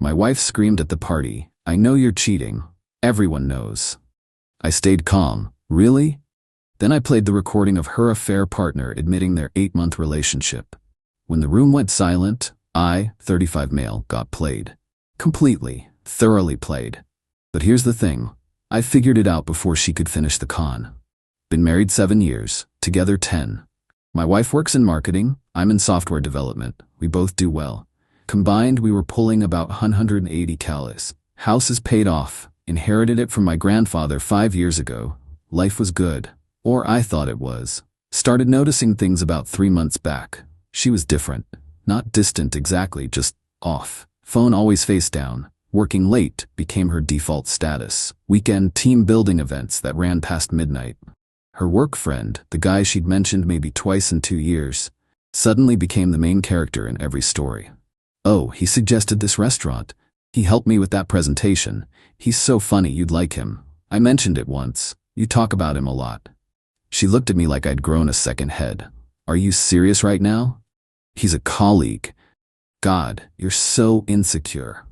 My wife screamed at the party, "I know you're cheating. Everyone knows." I stayed calm. Really? Then I played the recording of her affair partner admitting their 8-month relationship. When the room went silent, I, 35 male, got played. Completely, thoroughly played. But here's the thing. I figured it out before she could finish the con. Been married 7 years, together 10. My wife works in marketing, I'm in software development. We both do well. Combined, we were pulling about 180 calis. House is paid off. Inherited it from my grandfather 5 years ago. Life was good. Or I thought it was. Started noticing things about 3 months back. She was different. Not distant exactly, just off. Phone always face down. Working late became her default status. Weekend team building events that ran past midnight. Her work friend, the guy she'd mentioned maybe twice in 2 years, suddenly became the main character in every story. "Oh, he suggested this restaurant. He helped me with that presentation. He's so funny, you'd like him. I mentioned it once. You talk about him a lot." She looked at me like I'd grown a second head. "Are you serious right now? He's a colleague. God, you're so insecure."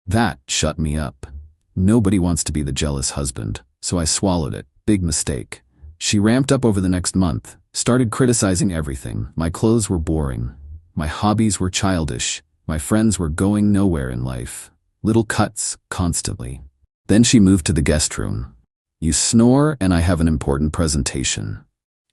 That shut me up. Nobody wants to be the jealous husband, so I swallowed it. Big mistake. She ramped up over the next month, started criticizing everything. My clothes were boring. My hobbies were childish. My friends were going nowhere in life. Little cuts, constantly. Then she moved to the guest room. "You snore and I have an important presentation."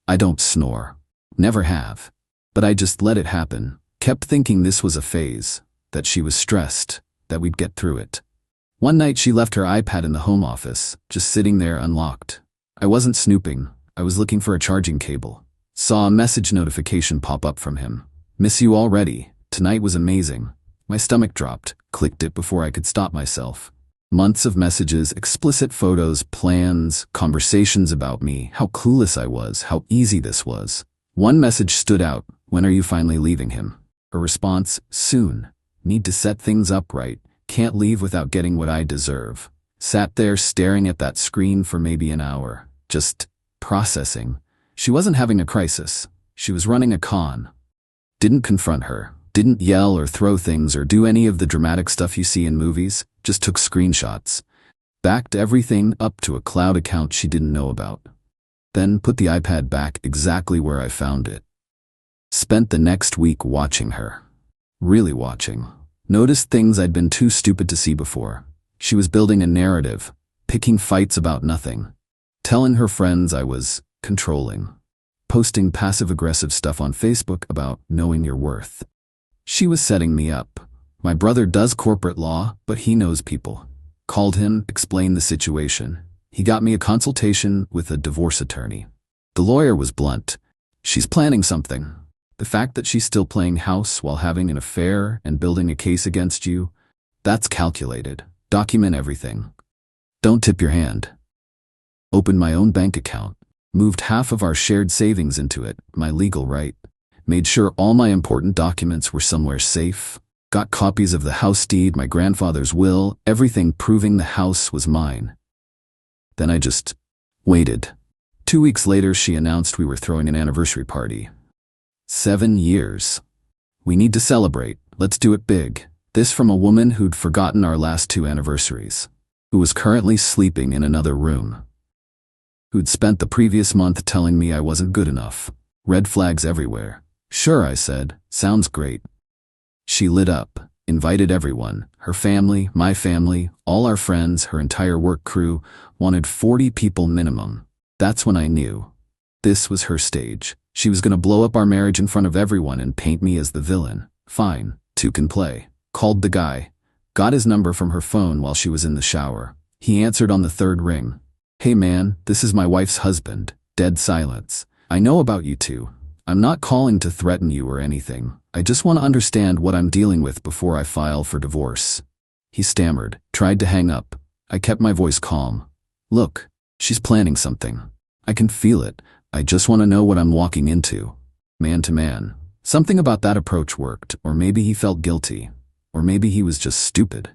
I don't snore. Never have. But I just let it happen. Kept thinking this was a phase, that she was stressed, that we'd get through it. One night she left her iPad in the home office, just sitting there unlocked. I wasn't snooping. I was looking for a charging cable. Saw a message notification pop up from him. "Miss you already. Tonight was amazing." My stomach dropped. Clicked it before I could stop myself. Months of messages, explicit photos, plans, conversations about me, how clueless I was, how easy this was. One message stood out. "When are you finally leaving him?" Her response, "Soon. Need to set things up right. Can't leave without getting what I deserve." Sat there staring at that screen for maybe an hour. Just processing. She wasn't having a crisis. She was running a con. Didn't confront her. Didn't yell or throw things or do any of the dramatic stuff you see in movies. Just took screenshots. Backed everything up to a cloud account she didn't know about. Then put the iPad back exactly where I found it. Spent the next week watching her. Really watching. Noticed things I'd been too stupid to see before. She was building a narrative, picking fights about nothing. Telling her friends I was controlling. Posting passive-aggressive stuff on Facebook about knowing your worth. She was setting me up. My brother does corporate law, but he knows people. Called him, explained the situation. He got me a consultation with a divorce attorney. The lawyer was blunt. "She's planning something. The fact that she's still playing house while having an affair and building a case against you, that's calculated. Document everything. Don't tip your hand." Opened my own bank account. Moved half of our shared savings into it, my legal right. Made sure all my important documents were somewhere safe. Got copies of the house deed, my grandfather's will, everything proving the house was mine. Then I just waited. 2 weeks later, she announced we were throwing an anniversary party. 7 years. "We need to celebrate. Let's do it big." This from a woman who'd forgotten our last 2 anniversaries. Who was currently sleeping in another room. Who'd spent the previous month telling me I wasn't good enough. Red flags everywhere. "Sure," I said. "Sounds great." She lit up, invited everyone, her family, my family, all our friends, her entire work crew, wanted 40 people minimum. That's when I knew. This was her stage. She was gonna blow up our marriage in front of everyone and paint me as the villain. Fine, 2 can play. Called the guy. Got his number from her phone while she was in the shower. He answered on the 3rd ring. "Hey man, this is my wife's husband." Dead silence. "I know about you two. I'm not calling to threaten you or anything. I just want to understand what I'm dealing with before I file for divorce." He stammered, tried to hang up. I kept my voice calm. "Look, she's planning something. I can feel it. I just want to know what I'm walking into." Man to man. Something about that approach worked, or maybe he felt guilty. Or maybe he was just stupid.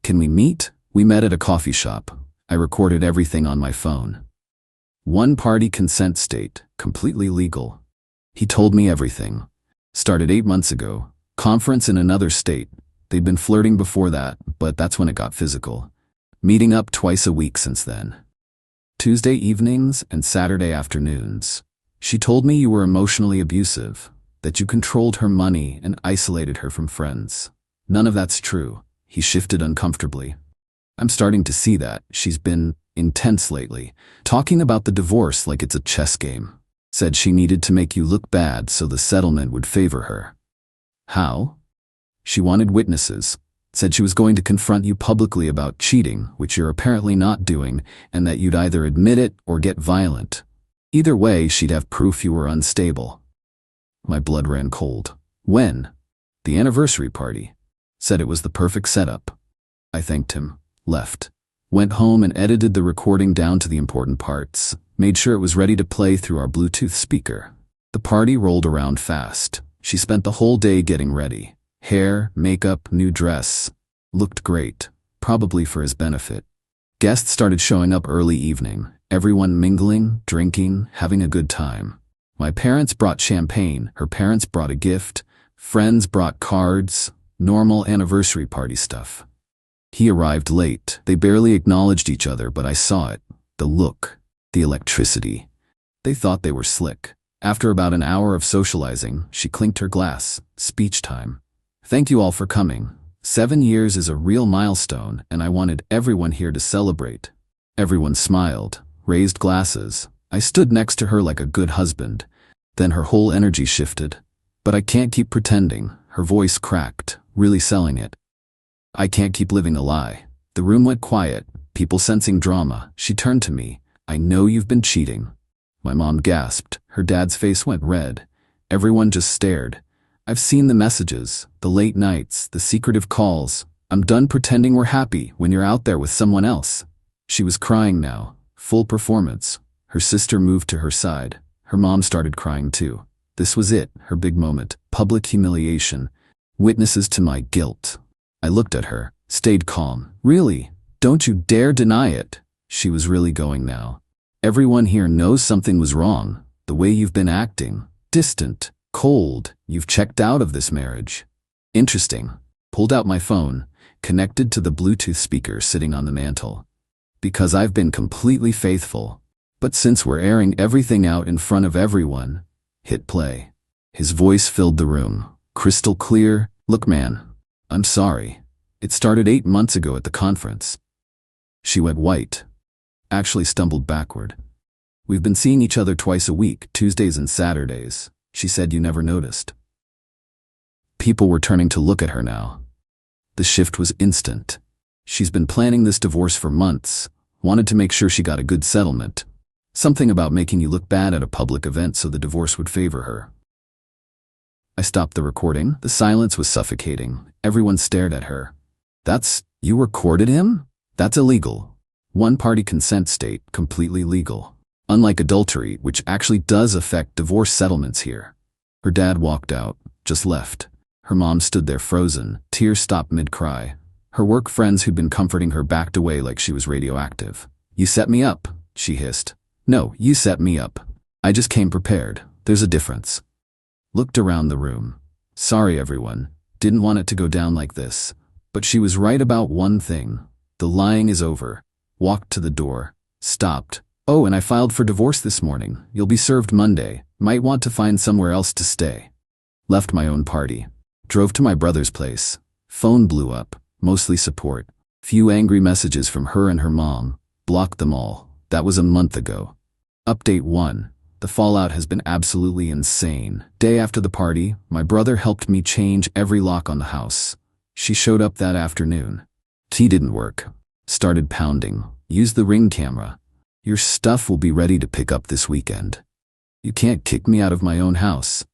"Can we meet?" We met at a coffee shop. I recorded everything on my phone. One-party consent state, completely legal. He told me everything. Started 8 months ago. Conference in another state. They'd been flirting before that, but that's when it got physical. Meeting up twice a week since then. Tuesday evenings and Saturday afternoons. She told me you were emotionally abusive, that you controlled her money and isolated her from friends. None of that's true. He shifted uncomfortably. I'm starting to see that. She's been intense lately, talking about the divorce like it's a chess game. Said she needed to make you look bad so the settlement would favor her. How? She wanted witnesses. Said she was going to confront you publicly about cheating, which you're apparently not doing, and that you'd either admit it or get violent. Either way, she'd have proof you were unstable. My blood ran cold. When? The anniversary party. Said it was the perfect setup. I thanked him, left. Went home and edited the recording down to the important parts. Made sure it was ready to play through our Bluetooth speaker. The party rolled around fast. She spent the whole day getting ready. Hair, makeup, new dress. Looked great, probably for his benefit. Guests started showing up early evening. Everyone mingling, drinking, having a good time. My parents brought champagne. Her parents brought a gift. Friends brought cards. Normal anniversary party stuff. He arrived late. They barely acknowledged each other, but I saw it. The look. The electricity. They thought they were slick. After about an hour of socializing, she clinked her glass. Speech time. Thank you all for coming. 7 years is a real milestone, and I wanted everyone here to celebrate. Everyone smiled, raised glasses. I stood next to her like a good husband. Then her whole energy shifted. But I can't keep pretending. Her voice cracked, really selling it. I can't keep living a lie. The room went quiet, people sensing drama. She turned to me. I know you've been cheating. My mom gasped. Her dad's face went red. Everyone just stared. I've seen the messages, the late nights, the secretive calls. I'm done pretending we're happy when you're out there with someone else. She was crying now, full performance. Her sister moved to her side. Her mom started crying too. This was it, her big moment, public humiliation, witnesses to my guilt. I looked at her, stayed calm. Really? Don't you dare deny it. She was really going now. Everyone here knows something was wrong. The way you've been acting. Distant. Cold. You've checked out of this marriage. Interesting. Pulled out my phone, connected to the Bluetooth speaker sitting on the mantel. Because I've been completely faithful. But since we're airing everything out in front of everyone, hit play. His voice filled the room. Crystal clear. Look, man. I'm sorry. It started 8 months ago at the conference. She went white. Actually stumbled backward. We've been seeing each other twice a week, Tuesdays and Saturdays. She said you never noticed. People were turning to look at her now. The shift was instant. She's been planning this divorce for months, wanted to make sure she got a good settlement. Something about making you look bad at a public event so the divorce would favor her. I stopped the recording. The silence was suffocating. Everyone stared at her. You recorded him? That's illegal. One-party consent state, completely legal. Unlike adultery, which actually does affect divorce settlements here. Her dad walked out, just left. Her mom stood there frozen, tears stopped mid-cry. Her work friends who'd been comforting her backed away like she was radioactive. You set me up, she hissed. No, you set me up. I just came prepared. There's a difference. Looked around the room. Sorry everyone, didn't want it to go down like this. But she was right about one thing. The lying is over. Walked to the door. Stopped. Oh, and I filed for divorce this morning. You'll be served Monday. Might want to find somewhere else to stay. Left my own party. Drove to my brother's place. Phone blew up. Mostly support. Few angry messages from her and her mom. Blocked them all. That was a month ago. Update 1. The fallout has been absolutely insane. Day after the party, my brother helped me change every lock on the house. She showed up that afternoon. Tea didn't work. Started pounding. Used the Ring camera. Your stuff will be ready to pick up this weekend. You can't kick me out of my own house.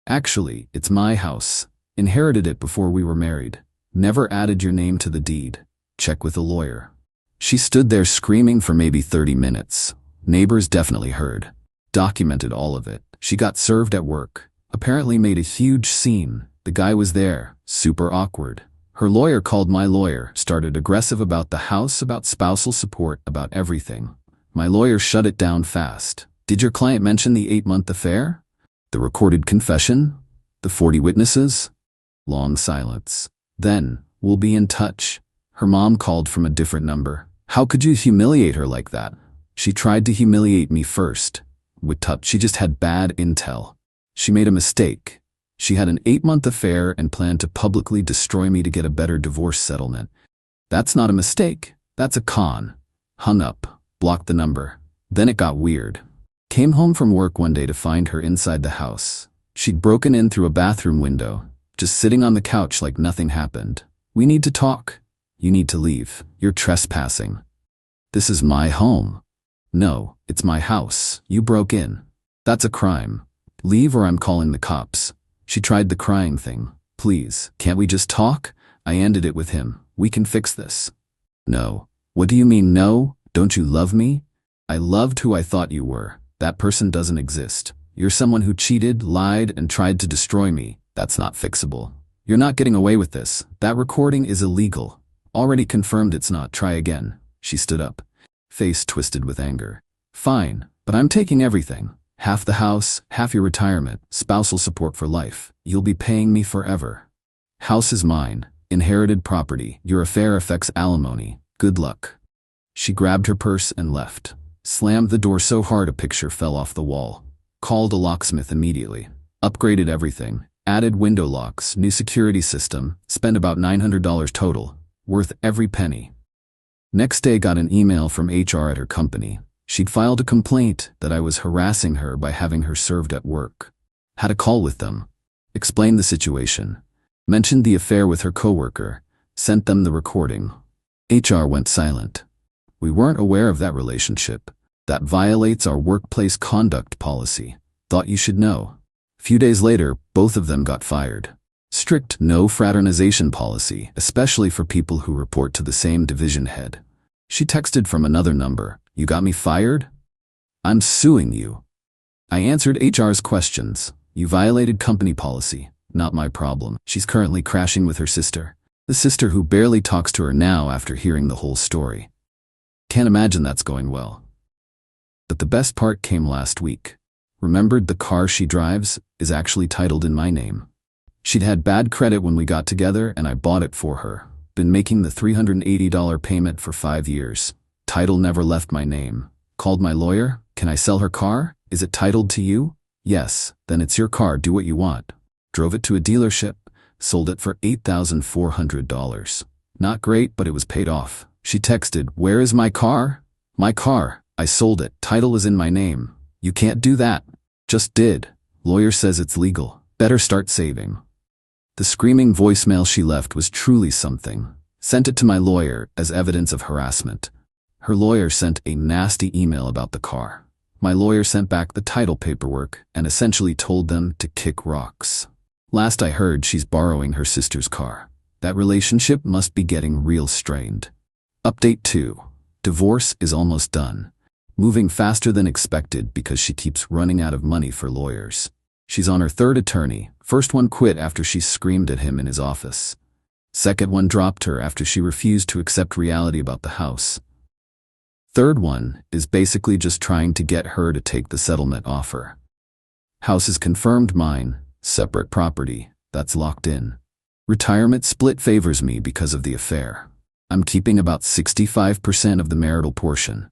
Actually, it's my house. Inherited it before we were married. Never added your name to the deed. Check with a lawyer. She stood there screaming for maybe 30 minutes. Neighbors definitely heard. Documented all of it. She got served at work. Apparently made a huge scene. The guy was there. Super awkward. Her lawyer called my lawyer. Started aggressive about the house, about spousal support, about everything. My lawyer shut it down fast. Did your client mention the 8-month affair? The recorded confession? The 40 witnesses? Long silence. Then, we'll be in touch. Her mom called from a different number. How could you humiliate her like that? She tried to humiliate me first. With Tup, she just had bad intel. She made a mistake. She had an 8-month affair and planned to publicly destroy me to get a better divorce settlement. That's not a mistake. That's a con. Hung up. Blocked the number. Then it got weird. Came home from work one day to find her inside the house. She'd broken in through a bathroom window, just sitting on the couch like nothing happened. We need to talk. You need to leave. You're trespassing. This is my home. No, it's my house. You broke in. That's a crime. Leave or I'm calling the cops. She tried the crying thing. Please, can't we just talk? I ended it with him. We can fix this. No. What do you mean no? Don't you love me? I loved who I thought you were. That person doesn't exist. You're someone who cheated, lied, and tried to destroy me. That's not fixable. You're not getting away with this. That recording is illegal. Already confirmed it's not. Try again. She stood up, face twisted with anger. Fine, but I'm taking everything. Half the house, half your retirement, spousal support for life. You'll be paying me forever. House is mine. Inherited property. Your affair affects alimony. Good luck. She grabbed her purse and left. Slammed the door so hard a picture fell off the wall. Called a locksmith immediately. Upgraded everything. Added window locks, new security system. Spent about $900 total. Worth every penny. Next day got an email from HR at her company. She'd filed a complaint that I was harassing her by having her served at work. Had a call with them. Explained the situation. Mentioned the affair with her coworker. Sent them the recording. HR went silent. We weren't aware of that relationship. That violates our workplace conduct policy. Thought you should know. Few days later, both of them got fired. Strict no fraternization policy, especially for people who report to the same division head. She texted from another number. You got me fired? I'm suing you. I answered HR's questions. You violated company policy. Not my problem. She's currently crashing with her sister. The sister who barely talks to her now after hearing the whole story. Can't imagine that's going well. But the best part came last week. Remembered the car she drives is actually titled in my name. She'd had bad credit when we got together and I bought it for her. Been making the $380 payment for 5 years. Title never left my name. Called my lawyer. Can I sell her car? Is it titled to you? Yes. Then it's your car. Do what you want. Drove it to a dealership. Sold it for $8,400. Not great, but it was paid off. She texted, where is my car? My car. I sold it. Title is in my name. You can't do that. Just did. Lawyer says it's legal. Better start saving. The screaming voicemail she left was truly something. Sent it to my lawyer as evidence of harassment. Her lawyer sent a nasty email about the car. My lawyer sent back the title paperwork and essentially told them to kick rocks. Last I heard, she's borrowing her sister's car. That relationship must be getting real strained. Update 2. Divorce is almost done. Moving faster than expected because she keeps running out of money for lawyers. She's on her 3rd attorney. First one quit after she screamed at him in his office. Second one dropped her after she refused to accept reality about the house. Third one is basically just trying to get her to take the settlement offer. House is confirmed mine, separate property, that's locked in. Retirement split favors me because of the affair. I'm keeping about 65% of the marital portion.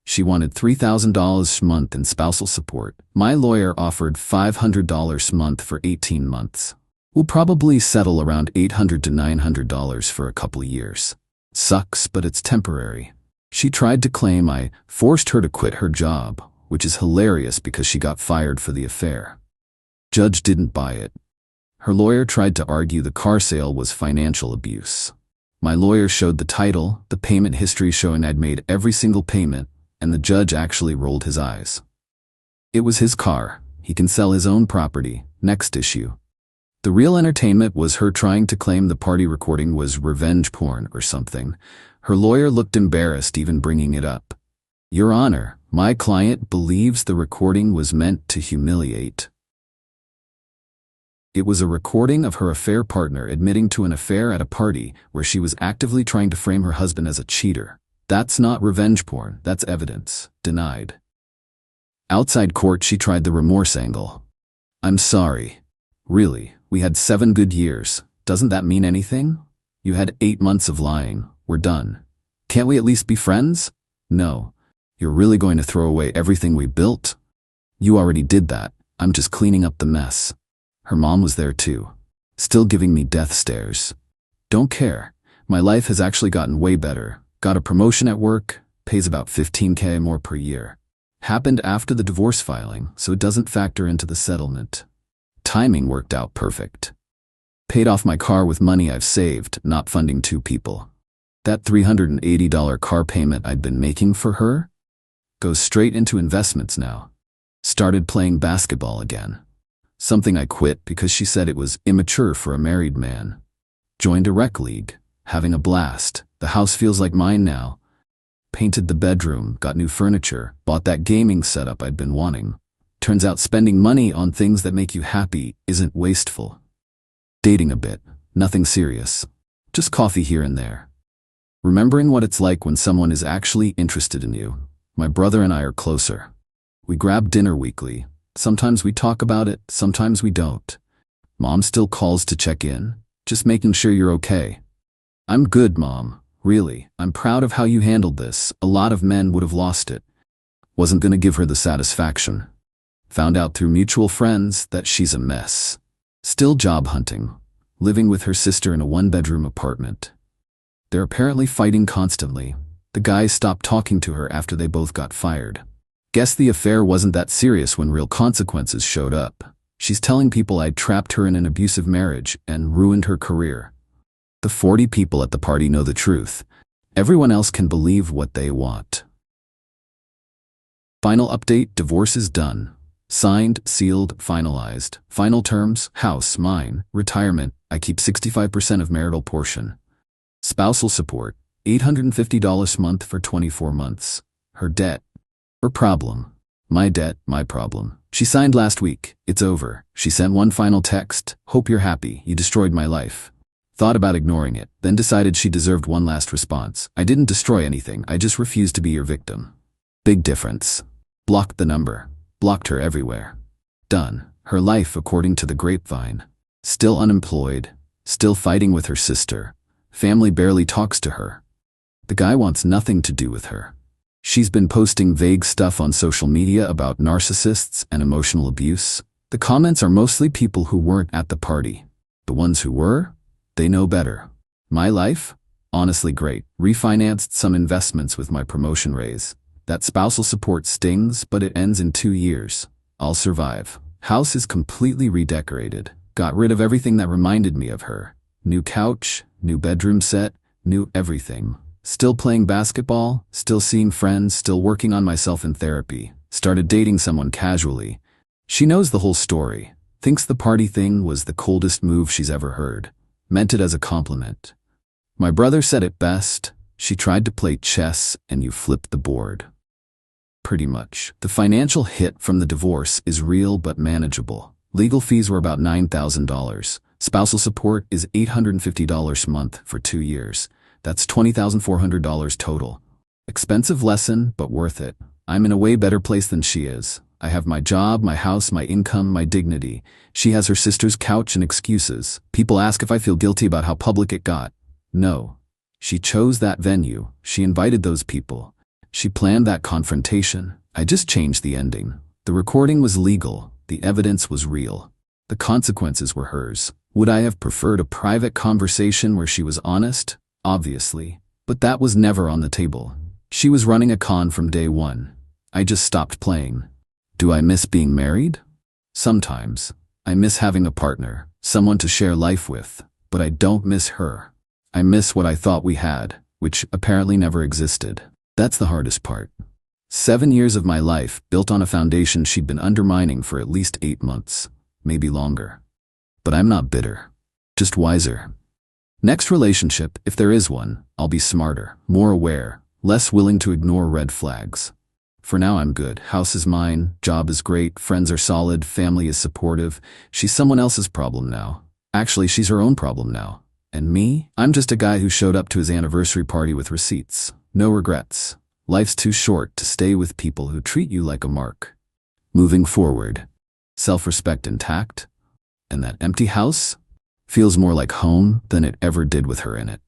She wanted $3,000 a month in spousal support. My lawyer offered $500 a month for 18 months. We'll probably settle around $800 to $900 for a couple of years. Sucks, but it's temporary. She tried to claim I forced her to quit her job, which is hilarious because she got fired for the affair. Judge didn't buy it. Her lawyer tried to argue the car sale was financial abuse. My lawyer showed the title, the payment history showing I'd made every single payment, and the judge actually rolled his eyes. It was his car. He can sell his own property. Next issue. The real entertainment was her trying to claim the party recording was revenge porn or something. Her lawyer looked embarrassed even bringing it up. Your Honor, my client believes the recording was meant to humiliate. It was a recording of her affair partner admitting to an affair at a party where she was actively trying to frame her husband as a cheater. That's not revenge porn, that's evidence. Denied. Outside court, she tried the remorse angle. I'm sorry. Really, we had 7 good years. Doesn't that mean anything? You had 8 months of lying. We're done. Can't we at least be friends? No. You're really going to throw away everything we built? You already did that. I'm just cleaning up the mess. Her mom was there too, still giving me death stares. Don't care. My life has actually gotten way better. Got a promotion at work, pays about $15K more per year. Happened after the divorce filing, so it doesn't factor into the settlement. Timing worked out perfect. Paid off my car with money I've saved, not funding 2 people. That $380 car payment I'd been making for her goes straight into investments now. Started playing basketball again. Something I quit because she said it was immature for a married man. Joined a rec league. Having a blast. The house feels like mine now. Painted the bedroom, got new furniture, bought that gaming setup I'd been wanting. Turns out spending money on things that make you happy isn't wasteful. Dating a bit. Nothing serious. Just coffee here and there. Remembering what it's like when someone is actually interested in you. My brother and I are closer. We grab dinner weekly. Sometimes we talk about it, sometimes we don't. Mom still calls to check in, just making sure you're okay. I'm good, Mom. Really, I'm proud of how you handled this. A lot of men would have lost it. Wasn't gonna give her the satisfaction. Found out through mutual friends that she's a mess. Still job hunting. Living with her sister in a 1-bedroom apartment. They're apparently fighting constantly. The guy stopped talking to her after they both got fired. Guess the affair wasn't that serious when real consequences showed up. She's telling people I trapped her in an abusive marriage and ruined her career. The 40 people at the party know the truth. Everyone else can believe what they want. Final update: divorce is done. Signed, sealed, finalized. Final terms: house, mine. Retirement: I keep 65% of marital portion. Spousal support: $850 a month for 24 months. Her debt: her problem. My debt, my problem. She signed last week. It's over. She sent one final text: hope you're happy. You destroyed my life. Thought about ignoring it, then decided she deserved one last response. I didn't destroy anything. I just refused to be your victim. Big difference. Blocked the number. Blocked her everywhere. Done. Her life according to the grapevine. Still unemployed. Still fighting with her sister. Family barely talks to her. The guy wants nothing to do with her. She's been posting vague stuff on social media about narcissists and emotional abuse. The comments are mostly people who weren't at the party. The ones who were? They know better. My life? Honestly great. Refinanced some investments with my promotion raise. That spousal support stings, but it ends in 2 years. I'll survive. House is completely redecorated. Got rid of everything that reminded me of her. New couch, new bedroom set, new everything. Still playing basketball, still seeing friends, still working on myself in therapy. Started dating someone casually. She knows the whole story. Thinks the party thing was the coldest move she's ever heard. Meant it as a compliment. My brother said it best: she tried to play chess and you flipped the board. Pretty much. The financial hit from the divorce is real but manageable. Legal fees were about $9,000. Spousal support is $850 a month for 2 years. That's $20,400 total. Expensive lesson, but worth it. I'm in a way better place than she is. I have my job, my house, my income, my dignity. She has her sister's couch and excuses. People ask if I feel guilty about how public it got. No. She chose that venue. She invited those people. She planned that confrontation. I just changed the ending. The recording was legal. The evidence was real. The consequences were hers. Would I have preferred a private conversation where she was honest? Obviously. But that was never on the table. She was running a con from day one. I just stopped playing. Do I miss being married? Sometimes. I miss having a partner, someone to share life with, but I don't miss her. I miss what I thought we had, which apparently never existed. That's the hardest part. 7 years of my life built on a foundation she'd been undermining for at least 8 months, maybe longer. But I'm not bitter, just wiser. Next relationship, if there is one, I'll be smarter, more aware, less willing to ignore red flags. For now I'm good. House is mine, job is great, friends are solid, family is supportive. She's someone else's problem now. Actually, she's her own problem now. And me? I'm just a guy who showed up to his anniversary party with receipts. No regrets. Life's too short to stay with people who treat you like a mark. Moving forward. Self-respect intact. And that empty house? Feels more like home than it ever did with her in it.